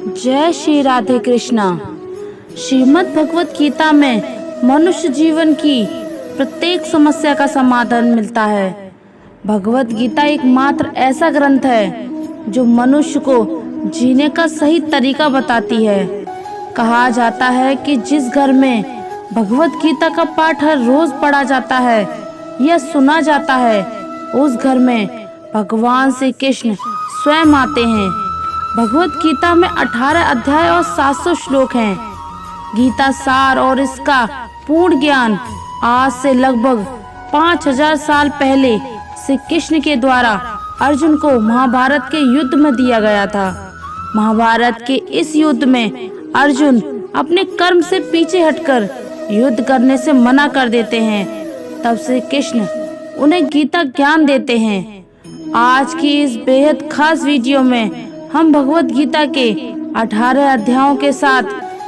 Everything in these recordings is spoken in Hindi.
जय श्री राधे कृष्णा। श्रीमद् भगवत गीता में मनुष्य जीवन की प्रत्येक समस्या का समाधान मिलता है। भगवत गीता एकमात्र ऐसा ग्रंथ है जो मनुष्य को जीने का सही तरीका बताती है। कहा जाता है कि जिस घर में भगवत गीता का पाठ हर रोज पढ़ा जाता है या सुना जाता है, उस घर में भगवान श्री कृष्ण स्वयं आते हैं। भगवत गीता में 18 अध्याय और 700 श्लोक हैं। गीता सार और इसका पूर्ण ज्ञान आज से लगभग 5000 साल पहले श्री कृष्ण के द्वारा अर्जुन को महाभारत के युद्ध में दिया गया था। महाभारत के इस युद्ध में अर्जुन अपने कर्म से पीछे हटकर युद्ध करने से मना कर देते हैं। तब श्री कृष्ण उन्हें गीता ज्ञान देते हैं। आज की इस बेहद खास वीडियो में हम भगवत गीता के 18 अध्यायों के साथ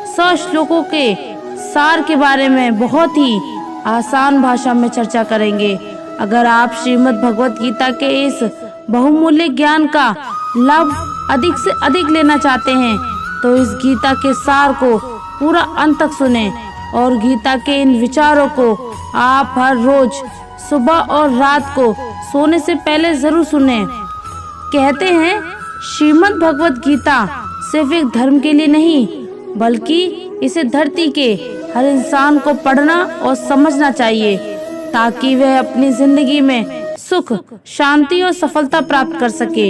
100 श्लोकों के सार के बारे में बहुत ही आसान भाषा में चर्चा करेंगे। अगर आप श्रीमद् भगवत गीता के इस बहुमूल्य ज्ञान का लाभ अधिक से अधिक लेना चाहते हैं तो इस गीता के सार को पूरा अंत तक सुने और गीता के इन विचारों को आप हर रोज सुबह और रात को सोने से पहले जरूर सुने। कहते हैं श्रीमद् भगवत गीता सिर्फ एक धर्म के लिए नहीं बल्कि इसे धरती के हर इंसान को पढ़ना और समझना चाहिए ताकि वह अपनी जिंदगी में सुख, शांति और सफलता प्राप्त कर सके।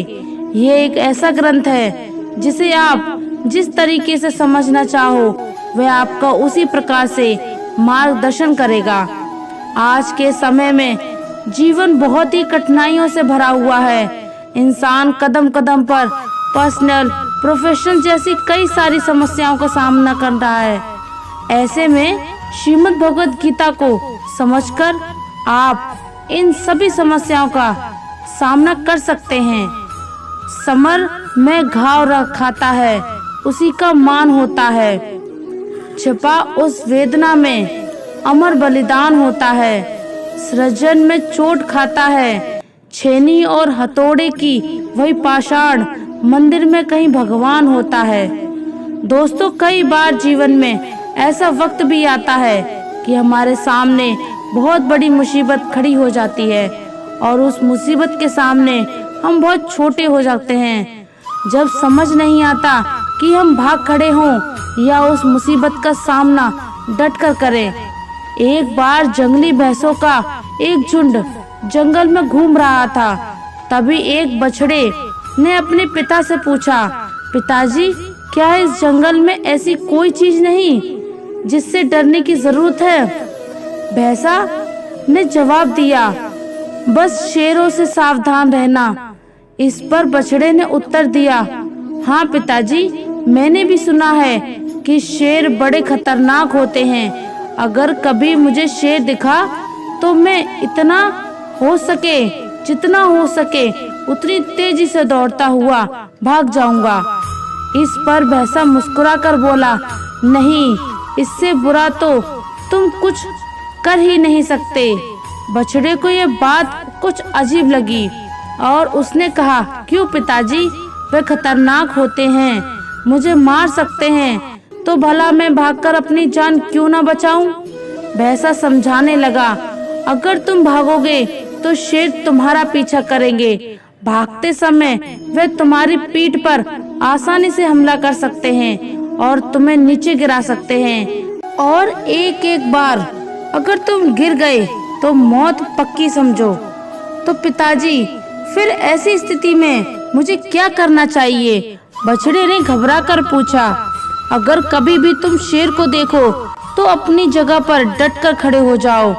ये एक ऐसा ग्रंथ है जिसे आप जिस तरीके से समझना चाहो वह आपका उसी प्रकार से मार्गदर्शन करेगा। आज के समय में जीवन बहुत ही कठिनाइयों से भरा हुआ है। इंसान कदम कदम पर पर्सनल, प्रोफेशनल जैसी कई सारी समस्याओं का सामना कर रहा है। ऐसे में श्रीमद् भगवत गीता को समझकर आप इन सभी समस्याओं का सामना कर सकते हैं। समर में घाव खाता है उसी का मान होता है, छिपा उस वेदना में अमर बलिदान होता है। सृजन में चोट खाता है छेनी और हथौड़े की वही पाषाण, मंदिर में कहीं भगवान होता है। दोस्तों, कई बार जीवन में ऐसा वक्त भी आता है कि हमारे सामने बहुत बड़ी मुसीबत खड़ी हो जाती है और उस मुसीबत के सामने हम बहुत छोटे हो जाते हैं। जब समझ नहीं आता कि हम भाग खड़े हों या उस मुसीबत का सामना डट कर करें। एक बार जंगली भैंसों का एक झुंड जंगल में घूम रहा था। तभी एक बछड़े ने अपने पिता से पूछा, पिताजी, क्या इस जंगल में ऐसी कोई चीज नहीं जिससे डरने की जरूरत है? भैंसा ने जवाब दिया, बस शेरों से सावधान रहना। इस पर बछड़े ने उत्तर दिया, हाँ पिताजी, मैंने भी सुना है कि शेर बड़े खतरनाक होते हैं। अगर कभी मुझे शेर दिखा तो मैं जितना हो सके उतनी तेजी से दौड़ता हुआ भाग जाऊंगा। इस पर भैंसा मुस्कुराकर बोला, नहीं, इससे बुरा तो तुम कुछ कर ही नहीं सकते। बछड़े को ये बात कुछ अजीब लगी और उसने कहा, क्यों पिताजी, वे खतरनाक होते हैं, मुझे मार सकते हैं, तो भला मैं भागकर अपनी जान क्यों ना बचाऊं? भैंसा समझाने लगा, अगर तुम भागोगे तो शेर तुम्हारा पीछा करेंगे। भागते समय वे तुम्हारी पीठ पर आसानी से हमला कर सकते हैं और तुम्हें नीचे गिरा सकते हैं, और एक एक बार अगर तुम गिर गए तो मौत पक्की समझो। तो पिताजी, फिर ऐसी स्थिति में मुझे क्या करना चाहिए? बछड़े ने घबरा कर पूछा। अगर कभी भी तुम शेर को देखो तो अपनी जगह पर डट कर खड़े हो जाओ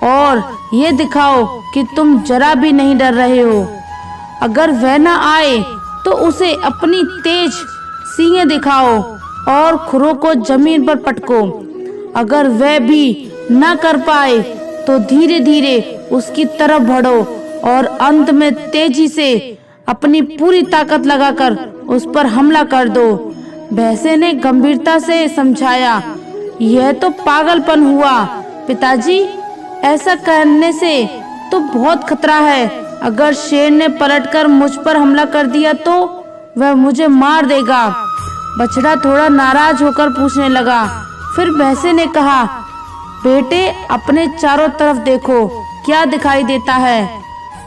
और ये दिखाओ कि तुम जरा भी नहीं डर रहे हो। अगर वह न आए तो उसे अपनी तेज सींगें दिखाओ और खुरों को जमीन पर पटको। अगर वह भी न कर पाए तो धीरे धीरे उसकी तरफ बढ़ो और अंत में तेजी से अपनी पूरी ताकत लगाकर उस पर हमला कर दो। भैंसे ने गंभीरता से समझाया, यह तो पागलपन हुआ पिताजी, ऐसा करने से तो बहुत खतरा है। अगर शेर ने पलटकर मुझ पर हमला कर दिया तो वह मुझे मार देगा। बछड़ा थोड़ा नाराज होकर पूछने लगा। फिर भैंसे ने कहा, बेटे अपने चारों तरफ देखो, क्या दिखाई देता है।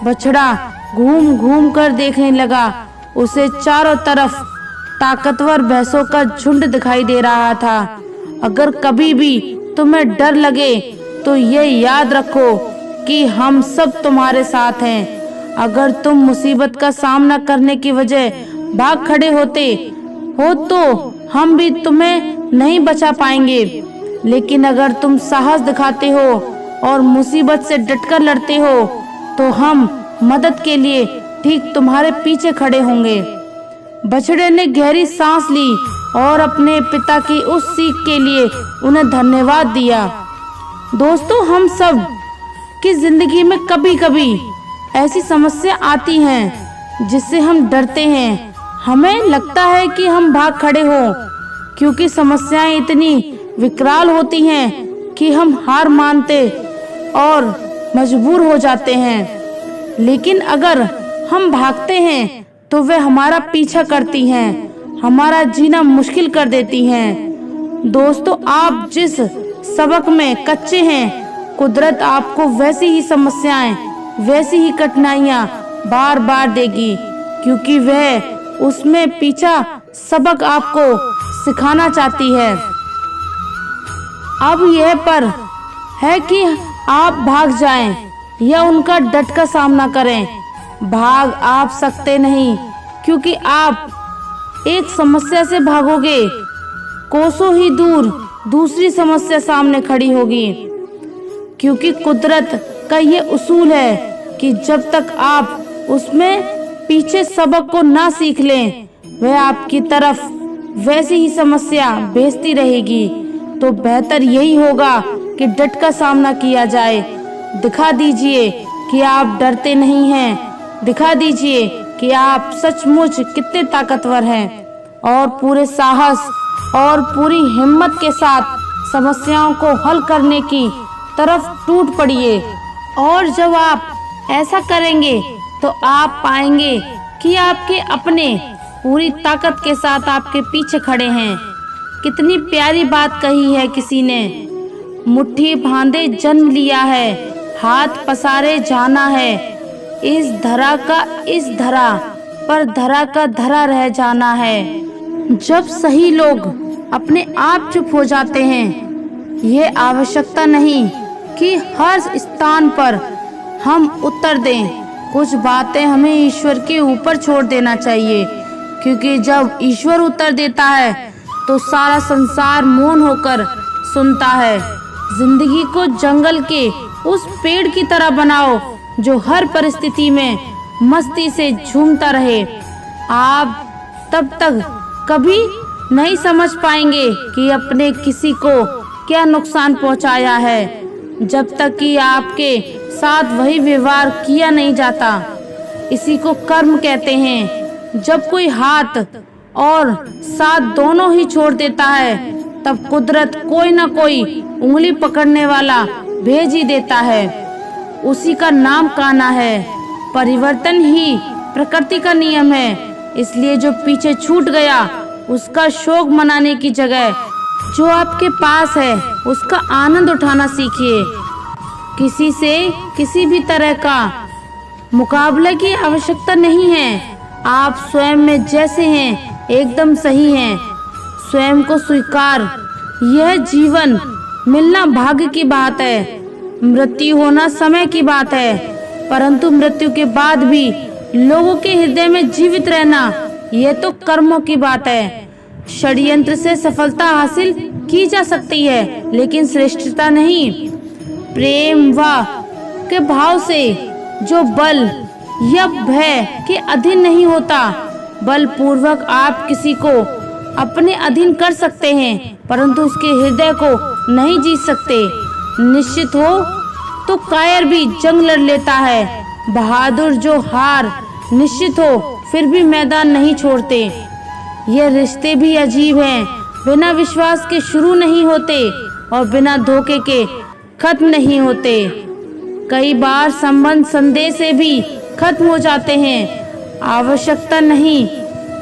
बछड़ा घूम घूम कर देखने लगा। उसे चारों तरफ ताकतवर भैंसों का झुंड दिखाई दे रहा था। अगर कभी भी तुम्हें डर लगे तो ये याद रखो कि हम सब तुम्हारे साथ हैं। अगर तुम मुसीबत का सामना करने की वजह भाग खड़े होते हो तो हम भी तुम्हें नहीं बचा पाएंगे, लेकिन अगर तुम साहस दिखाते हो और मुसीबत से डटकर लड़ते हो तो हम मदद के लिए ठीक तुम्हारे पीछे खड़े होंगे। बछड़े ने गहरी सांस ली और अपने पिता की उस सीख के लिए उन्हें धन्यवाद दिया। दोस्तों, हम सब की जिंदगी में कभी कभी ऐसी समस्या आती हैं जिससे हम डरते हैं। हमें लगता है कि हम भाग खड़े हो, क्योंकि समस्याएं इतनी विकराल होती हैं कि हम हार मानते और मजबूर हो जाते हैं। लेकिन अगर हम भागते हैं तो वे हमारा पीछा करती हैं, हमारा जीना मुश्किल कर देती हैं। दोस्तों, आप जिस सबक में कच्चे हैं, कुदरत आपको वैसी ही समस्याएं, वैसी ही कठिनाइयां बार बार देगी, क्योंकि वह उसमें पीछा सबक आपको सिखाना चाहती है। अब यह पर है कि आप भाग जाएं या उनका डट कर सामना करें। भाग आप सकते नहीं, क्योंकि आप एक समस्या से भागोगे, कोसों ही दूर दूसरी समस्या सामने खड़ी होगी। क्योंकि कुदरत का ये उसूल है कि जब तक आप उसमें पीछे सबक को ना सीख लें, वह आपकी तरफ वैसी ही समस्या भेजती रहेगी। तो बेहतर यही होगा कि डट का सामना किया जाए। दिखा दीजिए कि आप डरते नहीं हैं, दिखा दीजिए कि आप सचमुच कितने ताकतवर हैं, और पूरे साहस और पूरी हिम्मत के साथ समस्याओं को हल करने की तरफ टूट पड़िए। और जब आप ऐसा करेंगे तो आप पाएंगे कि आपके अपने पूरी ताकत के साथ आपके पीछे खड़े हैं। कितनी प्यारी बात कही है किसी ने, मुट्ठी बांधे जन्म लिया है, हाथ पसारे जाना है, इस धरा का इस धरा पर धरा का धरा रह जाना है। जब सही लोग अपने आप चुप हो जाते हैं, ये आवश्यकता नहीं कि हर स्थान पर हम उत्तर दें। कुछ बातें हमें ईश्वर के ऊपर छोड़ देना चाहिए, क्योंकि जब ईश्वर उत्तर देता है तो सारा संसार मौन होकर सुनता है। जिंदगी को जंगल के उस पेड़ की तरह बनाओ जो हर परिस्थिति में मस्ती से झूमता रहे। आप तब तक कभी नहीं समझ पाएंगे कि अपने किसी को क्या नुकसान पहुंचाया है, जब तक कि आपके साथ वही व्यवहार किया नहीं जाता। इसी को कर्म कहते हैं। जब कोई हाथ और साथ दोनों ही छोड़ देता है, तब कुदरत कोई ना कोई उंगली पकड़ने वाला भेज ही देता है। उसी का नाम काना है। परिवर्तन ही प्रकृति का नियम है। इसलिए जो पीछे छूट गया, उसका शोक मनाने की जगह जो आपके पास है उसका आनंद उठाना सीखिए। किसी से किसी भी तरह का मुकाबले की आवश्यकता नहीं है। आप स्वयं में जैसे हैं एकदम सही हैं। स्वयं को स्वीकार। यह जीवन मिलना भाग्य की बात है, मृत्यु होना समय की बात है, परंतु मृत्यु के बाद भी लोगों के हृदय में जीवित रहना, यह तो कर्मों की बात है। षड्यंत्र से सफलता हासिल की जा सकती है, लेकिन श्रेष्ठता नहीं। प्रेम व के भाव से जो बल या भय के अधीन नहीं होता, बलपूर्वक आप किसी को अपने अधीन कर सकते हैं, परंतु उसके हृदय को नहीं जीत सकते। निश्चित हो तो कायर भी जंग लड़ लेता है, बहादुर जो हार निश्चित हो फिर भी मैदान नहीं छोड़ते। ये रिश्ते भी अजीब हैं, बिना विश्वास के शुरू नहीं होते और बिना धोखे के खत्म नहीं होते। कई बार संबंध संदेह से भी खत्म हो जाते हैं। आवश्यकता नहीं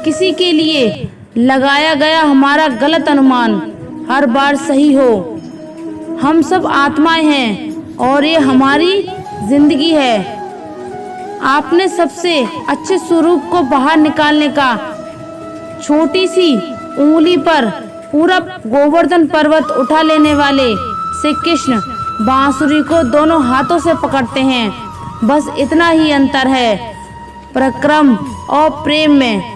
किसी के लिए लगाया गया हमारा गलत अनुमान हर बार सही हो। हम सब आत्माएं हैं और ये हमारी जिंदगी है। आपने सबसे अच्छे स्वरूप को बाहर निकालने का छोटी सी उंगली पर पूरा गोवर्धन पर्वत उठा लेने वाले श्री कृष्ण बांसुरी को दोनों हाथों से पकड़ते हैं। बस इतना ही अंतर है पराक्रम और प्रेम में।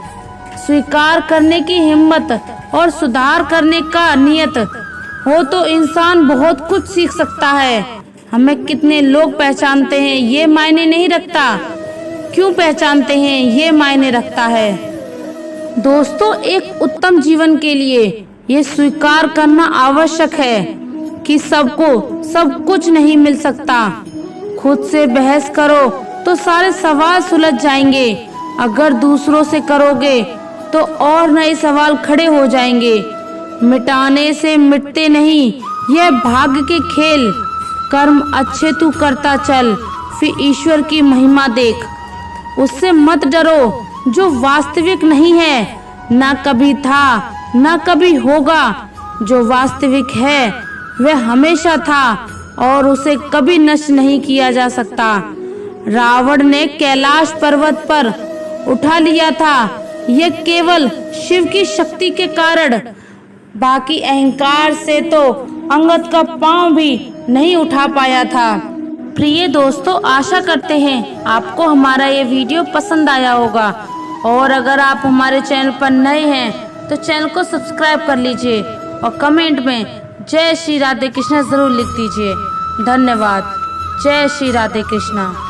स्वीकार करने की हिम्मत और सुधार करने का नियत हो तो इंसान बहुत कुछ सीख सकता है। हमें कितने लोग पहचानते हैं ये मायने नहीं रखता, क्यों पहचानते हैं ये मायने रखता है। दोस्तों, एक उत्तम जीवन के लिए ये स्वीकार करना आवश्यक है कि सबको सब कुछ नहीं मिल सकता। खुद से बहस करो तो सारे सवाल सुलझ जाएंगे। अगर दूसरों से करोगे तो और नए सवाल खड़े हो जाएंगे। मिटाने से मिटते नहीं, यह भाग्य के खेल। कर्म अच्छे तू करता चल, फिर ईश्वर की महिमा देख। उससे मत डरो जो वास्तविक नहीं है, ना कभी था ना कभी होगा। जो वास्तविक है वह हमेशा था और उसे कभी नष्ट नहीं किया जा सकता। रावण ने कैलाश पर्वत पर उठा लिया था, यह केवल शिव की शक्ति के कारण। बाकी अहंकार से तो अंगद का पांव भी नहीं उठा पाया था। प्रिय दोस्तों, आशा करते हैं आपको हमारा ये वीडियो पसंद आया होगा और अगर आप हमारे चैनल पर नए हैं तो चैनल को सब्सक्राइब कर लीजिए और कमेंट में जय श्री राधे कृष्णा जरूर लिख दीजिए। धन्यवाद। जय श्री राधे कृष्णा।